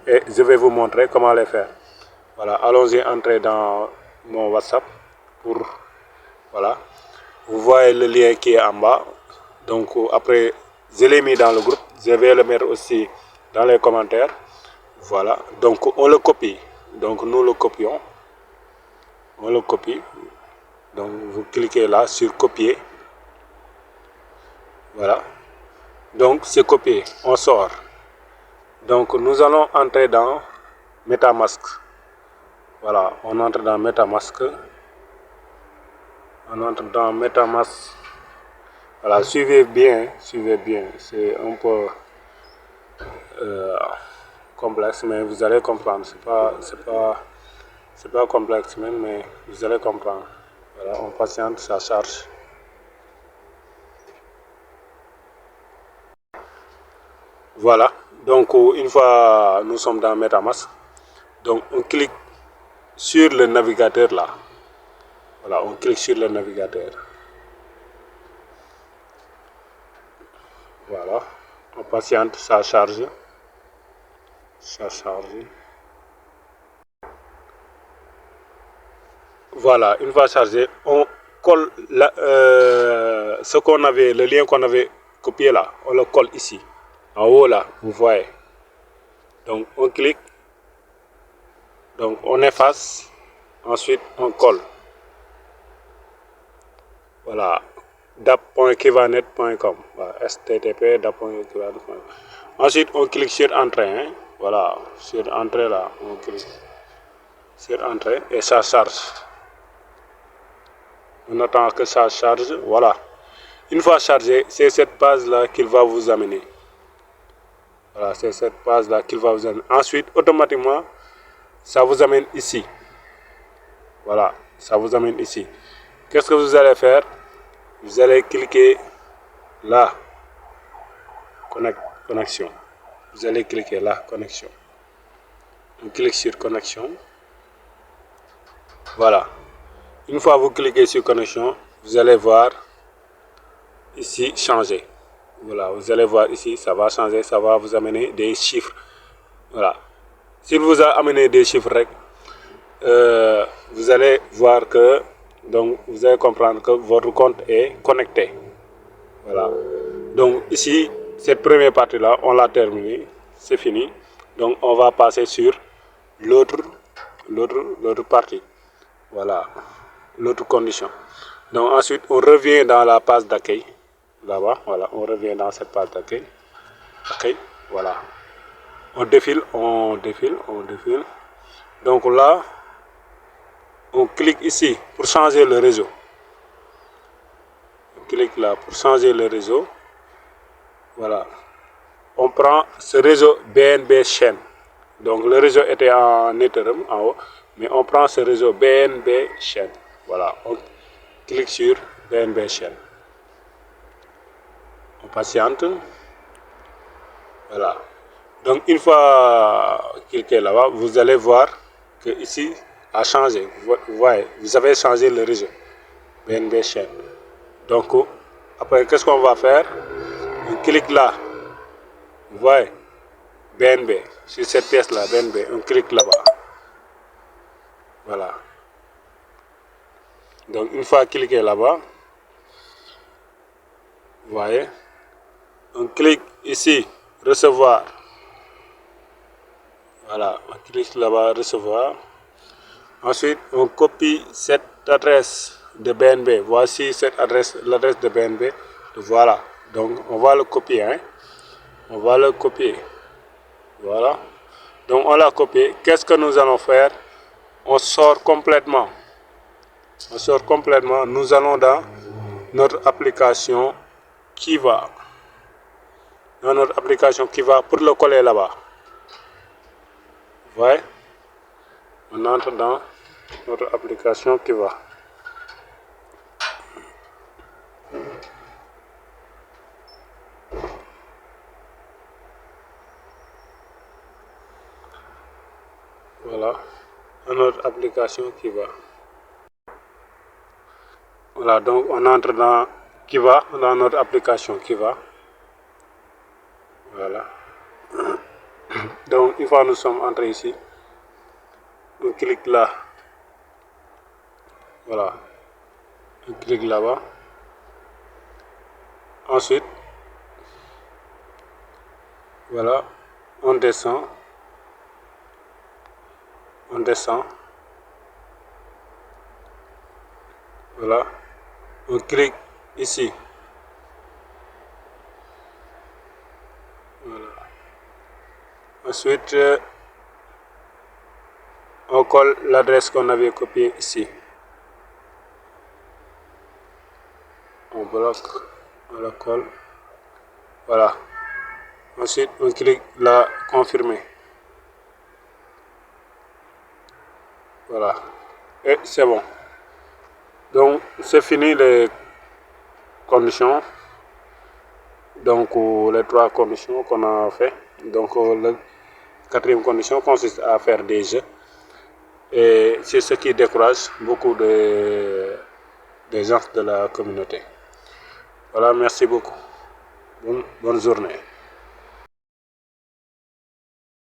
Et je vais vous montrer comment les faire. Voilà, allons-y, entrer dans mon WhatsApp pour, voilà, vous voyez le lien qui est en bas. Donc après, je l'ai mis dans le groupe, je vais le mettre aussi dans les commentaires. Voilà, donc on le copie, donc nous le copions, on le copie, donc vous cliquez là sur copier. Voilà, donc c'est copié, on sort. Donc nous allons entrer dans MetaMask. Voilà, on entre dans MetaMask. On entre dans MetaMask. Voilà, suivez bien, c'est un peu complexe, mais vous allez comprendre. C'est pas complexe même, mais vous allez comprendre. Voilà, on patiente, ça charge. Voilà, donc une fois nous sommes dans MetaMask, donc on clique sur le navigateur là. Voilà, on clique sur le navigateur. Voilà, on patiente, ça charge. Ça charge. Voilà, une fois chargé, on colle ce qu'on avait, le lien qu'on avait copié là, on le colle ici. En haut là, vous voyez. Donc on clique, donc on efface, ensuite on colle. Voilà, dap.kivanet.com, voilà, sttp.dap.kivanet.com. Ensuite on clique sur entrée, hein. Voilà, sur entrée là, on clique sur entrée et ça charge. On attend que ça charge, voilà. Une fois chargé, c'est cette page là qu'il va vous amener. Voilà, c'est cette page là qu'il va vous amener. Ensuite, automatiquement, ça vous amène ici. Voilà, ça vous amène ici. Qu'est-ce que vous allez faire? Vous allez cliquer là, connexion. Vous allez cliquer là, connexion. On clique sur connexion. Voilà. Une fois vous cliquez sur connexion, vous allez voir ici changer. Voilà, vous allez voir ici, ça va changer, ça va vous amener des chiffres. Voilà. S'il vous a amené des chiffres, vous allez voir que, donc vous allez comprendre que votre compte est connecté. Voilà. Donc ici, cette première partie là, on l'a terminée, c'est fini. Donc on va passer sur l'autre partie. Voilà, l'autre condition. Donc ensuite, on revient dans la page d'accueil. Là-bas, voilà, on revient dans cette page d'accueil. Ok, voilà. On défile. Donc là, on clique ici pour changer le réseau. On clique là pour changer le réseau. Voilà. On prend ce réseau BNB chaîne. Donc le réseau était en Ethereum en haut, mais on prend ce réseau BNB chaîne. Voilà. On clique sur BNB chaîne. On patiente. Voilà. Donc une fois cliqué là-bas, vous allez voir que ici a changé. Vous voyez, vous avez changé le réseau BNB chaîne. Donc après, qu'est-ce qu'on va faire? On clique là. Vous voyez, BNB, sur cette pièce là, BNB, on clique là-bas. Voilà. Donc une fois cliqué là-bas, vous voyez, on clique ici, recevoir. Voilà, on clique là-bas, recevoir. Ensuite, on copie cette adresse de BNB. Voici cette adresse, l'adresse de BNB. Voilà. Donc, on va le copier. Hein. On va le copier. Voilà. Donc, on l'a copié. Qu'est-ce que nous allons faire? On sort complètement. On sort complètement. Nous allons dans notre application Kiva. Dans notre application Kiva pour le coller là-bas. Vous voyez? On entre dans notre application Kiva. Voilà, dans notre application Kiva. Voilà, donc on entre dans Kiva, dans notre application Kiva. Voilà. Donc Donc une fois nous sommes entrés ici, on clique là, voilà, on clique là-bas. Ensuite, voilà, on descend, voilà, on clique ici, voilà. Ensuite, on colle l'adresse qu'on avait copiée ici. On bloque, on la colle, voilà. Ensuite, on clique là, confirmer. Voilà. Et c'est bon. Donc, c'est fini les conditions. Donc, les 3 conditions qu'on a fait. Donc, la 4e condition consiste à faire des jeux. Et c'est ce qui décourage beaucoup des gens de la communauté. Voilà, merci beaucoup. Bonne journée.